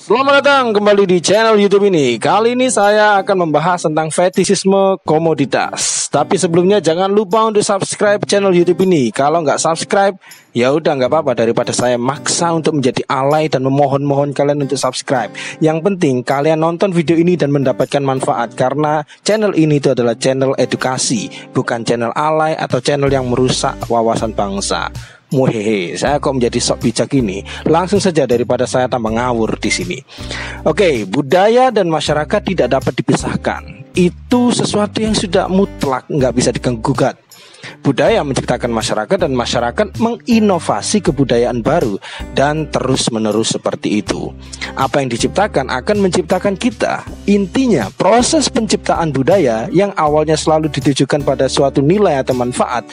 Selamat datang kembali di channel YouTube ini. Kali ini saya akan membahas tentang fetishisme komoditas. Tapi sebelumnya jangan lupa untuk subscribe channel YouTube ini. Kalau nggak subscribe, ya udah nggak apa-apa, daripada saya maksa untuk menjadi alay dan memohon-mohon kalian untuk subscribe. Yang penting kalian nonton video ini dan mendapatkan manfaat, karena channel ini itu adalah channel edukasi, bukan channel alay atau channel yang merusak wawasan bangsa. Muhehe, saya kok menjadi sok bijak ini? Langsung saja daripada saya tambah ngawur di sini. Oke, budaya dan masyarakat tidak dapat dipisahkan. Itu sesuatu yang sudah mutlak, nggak bisa diganggu-gugat. Budaya menciptakan masyarakat dan masyarakat menginovasi kebudayaan baru, dan terus-menerus seperti itu. Apa yang diciptakan akan menciptakan kita. Intinya, proses penciptaan budaya yang awalnya selalu ditujukan pada suatu nilai atau manfaat,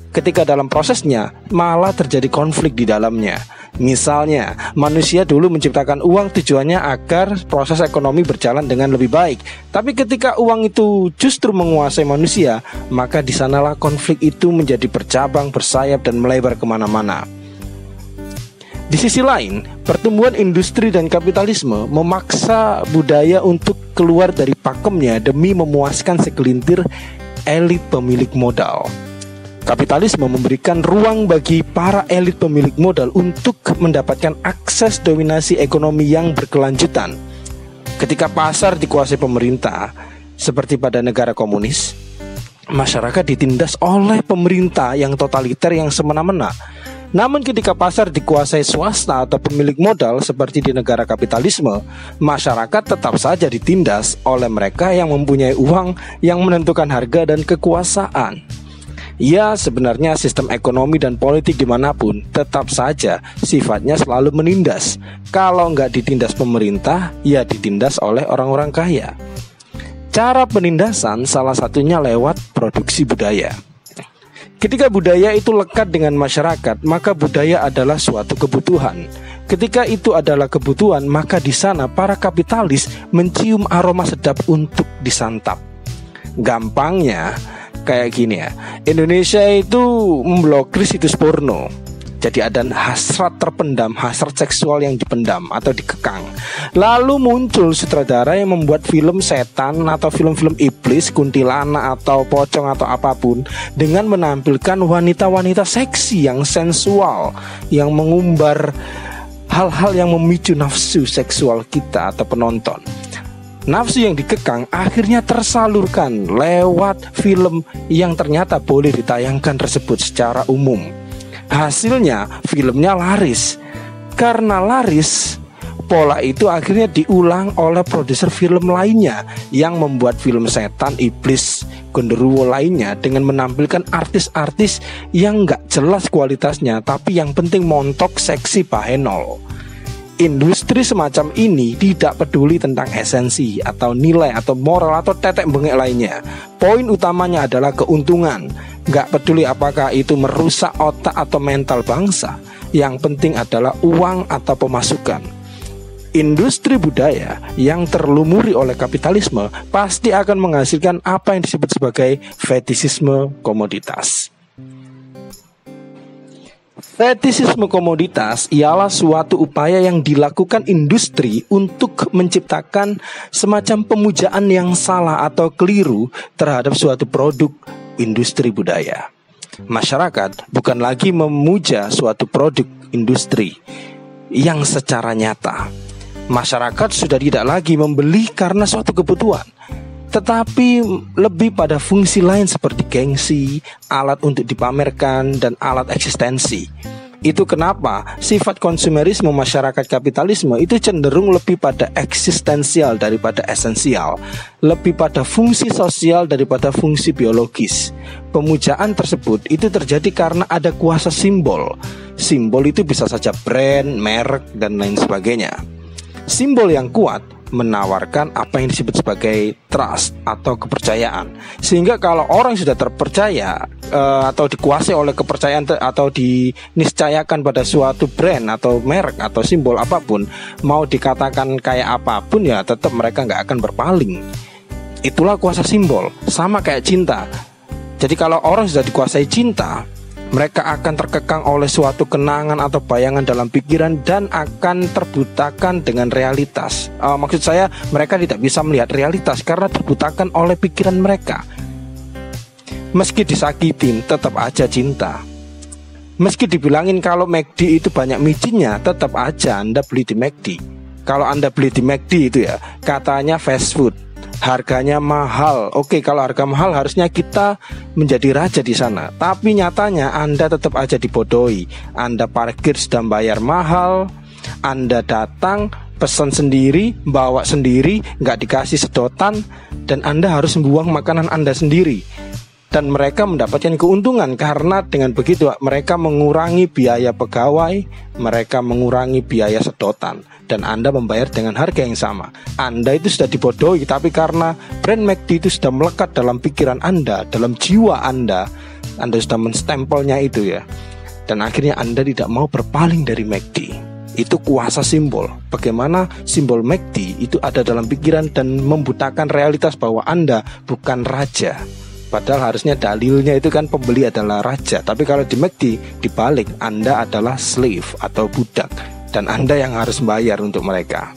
ketika dalam prosesnya malah terjadi konflik di dalamnya. Misalnya, manusia dulu menciptakan uang tujuannya agar proses ekonomi berjalan dengan lebih baik. Tapi ketika uang itu justru menguasai manusia, maka di sanalah konflik itu menjadi bercabang, bersayap, dan melebar kemana-mana. Di sisi lain, pertumbuhan industri dan kapitalisme memaksa budaya untuk keluar dari pakemnya demi memuaskan segelintir elit pemilik modal. Kapitalisme memberikan ruang bagi para elit pemilik modal untuk mendapatkan akses dominasi ekonomi yang berkelanjutan. Ketika pasar dikuasai pemerintah, seperti pada negara komunis, masyarakat ditindas oleh pemerintah yang totaliter yang semena-mena. Namun ketika pasar dikuasai swasta atau pemilik modal seperti di negara kapitalisme, masyarakat tetap saja ditindas oleh mereka yang mempunyai uang yang menentukan harga dan kekuasaan. Ya, sebenarnya sistem ekonomi dan politik dimanapun tetap saja sifatnya selalu menindas. Kalau nggak ditindas pemerintah, ya ditindas oleh orang-orang kaya. Cara penindasan salah satunya lewat produksi budaya. Ketika budaya itu lekat dengan masyarakat, maka budaya adalah suatu kebutuhan. Ketika itu adalah kebutuhan, maka di sana para kapitalis mencium aroma sedap untuk disantap. Gampangnya kayak gini ya, Indonesia itu memblokir situs porno. Jadi ada hasrat terpendam, hasrat seksual yang dipendam atau dikekang. Lalu muncul sutradara yang membuat film setan atau film-film iblis, kuntilanak atau pocong atau apapun, dengan menampilkan wanita-wanita seksi yang sensual, yang mengumbar hal-hal yang memicu nafsu seksual kita atau penonton. Nafsu yang dikekang akhirnya tersalurkan lewat film yang ternyata boleh ditayangkan tersebut secara umum. Hasilnya filmnya laris. Karena laris, pola itu akhirnya diulang oleh produser film lainnya yang membuat film setan, iblis, genderuwo lainnya dengan menampilkan artis-artis yang gak jelas kualitasnya, tapi yang penting montok, seksi, bahenol. Industri semacam ini tidak peduli tentang esensi atau nilai atau moral atau tetek bengek lainnya. Poin utamanya adalah keuntungan. Gak peduli apakah itu merusak otak atau mental bangsa. Yang penting adalah uang atau pemasukan. Industri budaya yang terlumuri oleh kapitalisme pasti akan menghasilkan apa yang disebut sebagai fetishisme komoditas. Fetishisme komoditas ialah suatu upaya yang dilakukan industri untuk menciptakan semacam pemujaan yang salah atau keliru terhadap suatu produk industri budaya. Masyarakat bukan lagi memuja suatu produk industri yang secara nyata. Masyarakat sudah tidak lagi membeli karena suatu kebutuhan, tetapi lebih pada fungsi lain seperti gengsi, alat untuk dipamerkan, dan alat eksistensi. Itu kenapa sifat konsumerisme masyarakat kapitalisme itu cenderung lebih pada eksistensial daripada esensial, lebih pada fungsi sosial daripada fungsi biologis. Pemujaan tersebut itu terjadi karena ada kuasa simbol. Simbol itu bisa saja brand, merek, dan lain sebagainya. Simbol yang kuat menawarkan apa yang disebut sebagai trust atau kepercayaan. Sehingga kalau orang sudah terpercaya atau dikuasai oleh kepercayaan atau diniscayakan pada suatu brand atau merek atau simbol apapun, mau dikatakan kayak apapun ya tetap mereka nggak akan berpaling. Itulah kuasa simbol. Sama kayak cinta. Jadi kalau orang sudah dikuasai cinta, Mereka akan terkekang oleh suatu kenangan atau bayangan dalam pikiran dan akan terbutakan dengan realitas. Maksud saya, mereka tidak bisa melihat realitas karena terbutakan oleh pikiran mereka. Meski disakitin, tetap aja cinta. Meski dibilangin kalau McD itu banyak micinnya, tetap aja Anda beli di McD. Kalau Anda beli di McD itu ya, katanya fast food, harganya mahal. Oke, kalau harga mahal harusnya kita menjadi raja di sana. Tapi nyatanya Anda tetap aja dibodohi. Anda parkir sudah bayar mahal, Anda datang pesan sendiri, bawa sendiri, nggak dikasih sedotan, dan Anda harus membuang makanan Anda sendiri. Dan mereka mendapatkan keuntungan karena dengan begitu mereka mengurangi biaya pegawai, mereka mengurangi biaya sedotan, dan Anda membayar dengan harga yang sama. Anda itu sudah dibodohi, tapi karena brand McD itu sudah melekat dalam pikiran Anda, dalam jiwa Anda sudah menstempelnya itu ya. Dan akhirnya Anda tidak mau berpaling dari McD. Itu kuasa simbol. Bagaimana simbol McD itu ada dalam pikiran dan membutakan realitas bahwa Anda bukan raja. Padahal harusnya dalilnya itu kan pembeli adalah raja. Tapi kalau di McD dibalik, Anda adalah slave atau budak, dan Anda yang harus bayar untuk mereka.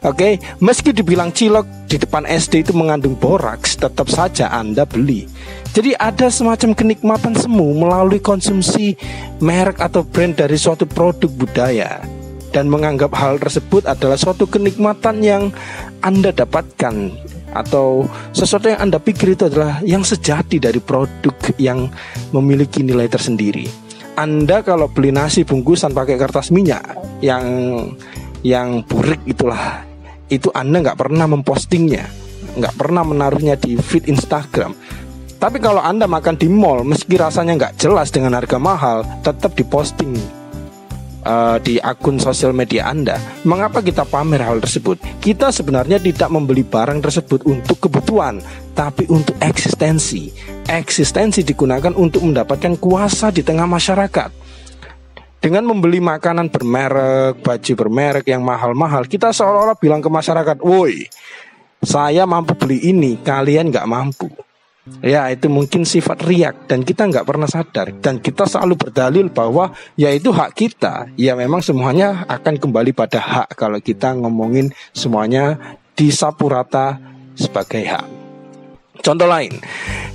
Oke, meski dibilang cilok di depan SD itu mengandung boraks, tetap saja Anda beli. Jadi ada semacam kenikmatan semu melalui konsumsi merek atau brand dari suatu produk budaya, dan menganggap hal tersebut adalah suatu kenikmatan yang Anda dapatkan, atau sesuatu yang Anda pikir itu adalah yang sejati dari produk yang memiliki nilai tersendiri. Anda kalau beli nasi bungkusan pakai kertas minyak yang burik itulah, itu Anda nggak pernah mempostingnya, nggak pernah menaruhnya di feed Instagram. Tapi kalau Anda makan di mall, meski rasanya nggak jelas dengan harga mahal, tetap diposting di akun sosial media Anda. Mengapa kita pamer hal tersebut? Kita sebenarnya tidak membeli barang tersebut untuk kebutuhan, tapi untuk eksistensi. Eksistensi digunakan untuk mendapatkan kuasa di tengah masyarakat. Dengan membeli makanan bermerek, baju bermerek yang mahal-mahal, kita seolah-olah bilang ke masyarakat, "Woi, saya mampu beli ini, kalian nggak mampu." Ya, itu mungkin sifat riak dan kita nggak pernah sadar. Dan kita selalu berdalil bahwa ya itu hak kita. Ya memang semuanya akan kembali pada hak kalau kita ngomongin semuanya disapu rata sebagai hak. Contoh lain,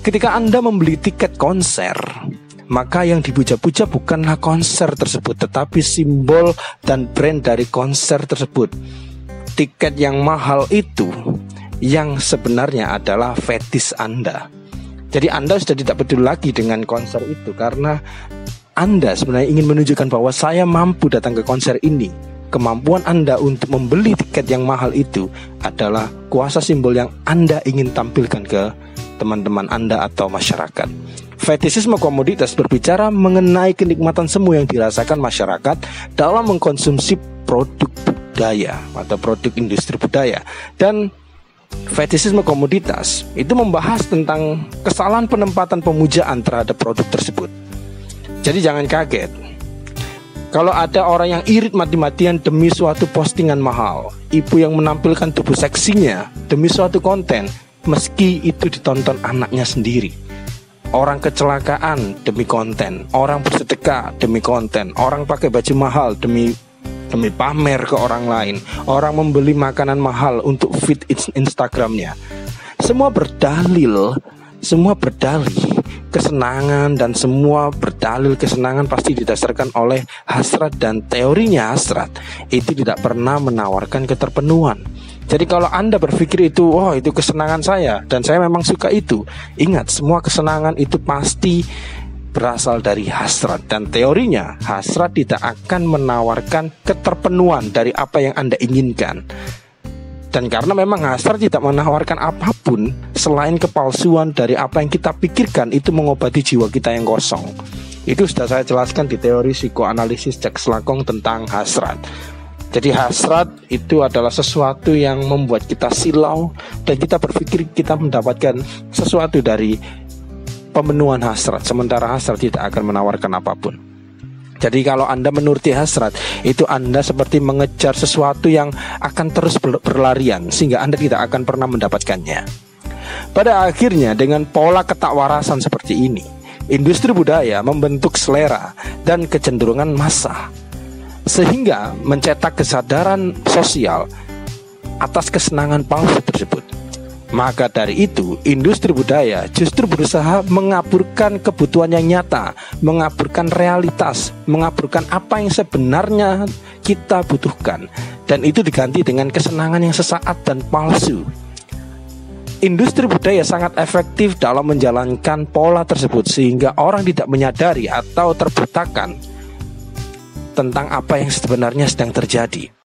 ketika Anda membeli tiket konser, maka yang dipuja-puja bukanlah konser tersebut, tetapi simbol dan brand dari konser tersebut. Tiket yang mahal itu yang sebenarnya adalah fetis Anda. Jadi Anda sudah tidak peduli lagi dengan konser itu, karena Anda sebenarnya ingin menunjukkan bahwa saya mampu datang ke konser ini. Kemampuan Anda untuk membeli tiket yang mahal itu adalah kuasa simbol yang Anda ingin tampilkan ke teman-teman Anda atau masyarakat. Fetisisme komoditas berbicara mengenai kenikmatan semu yang dirasakan masyarakat dalam mengkonsumsi produk budaya atau produk industri budaya. Dan fetisisme komoditas itu membahas tentang kesalahan penempatan pemujaan terhadap produk tersebut. Jadi jangan kaget kalau ada orang yang irit mati-matian demi suatu postingan mahal, ibu yang menampilkan tubuh seksinya demi suatu konten, meski itu ditonton anaknya sendiri. Orang kecelakaan demi konten, orang bersedekah demi konten, orang pakai baju mahal demi pamer ke orang lain, orang membeli makanan mahal untuk feed Instagramnya. Semua berdalih kesenangan, dan semua berdalil kesenangan pasti didasarkan oleh hasrat, dan teorinya hasrat itu tidak pernah menawarkan keterpenuhan. Jadi kalau Anda berpikir itu, oh itu kesenangan saya dan saya memang suka itu, ingat semua kesenangan itu pasti berasal dari hasrat, dan teorinya hasrat tidak akan menawarkan keterpenuhan dari apa yang Anda inginkan. Dan karena memang hasrat tidak menawarkan apapun selain kepalsuan dari apa yang kita pikirkan, itu mengobati jiwa kita yang kosong. Itu sudah saya jelaskan di teori psikoanalisis Jacques Lacan tentang hasrat. Jadi hasrat itu adalah sesuatu yang membuat kita silau, dan kita berpikir kita mendapatkan sesuatu dari pemenuhan hasrat, sementara hasrat tidak akan menawarkan apapun. Jadi kalau Anda menuruti hasrat, itu Anda seperti mengejar sesuatu yang akan terus berlarian, sehingga Anda tidak akan pernah mendapatkannya. Pada akhirnya dengan pola ketakwarasan seperti ini, Industri budaya membentuk selera dan kecenderungan massa, sehingga mencetak kesadaran sosial atas kesenangan palsu tersebut. Maka dari itu, industri budaya justru berusaha mengaburkan kebutuhan yang nyata, mengaburkan realitas, mengaburkan apa yang sebenarnya kita butuhkan, dan itu diganti dengan kesenangan yang sesaat dan palsu. Industri budaya sangat efektif dalam menjalankan pola tersebut, sehingga orang tidak menyadari atau terbutakan tentang apa yang sebenarnya sedang terjadi.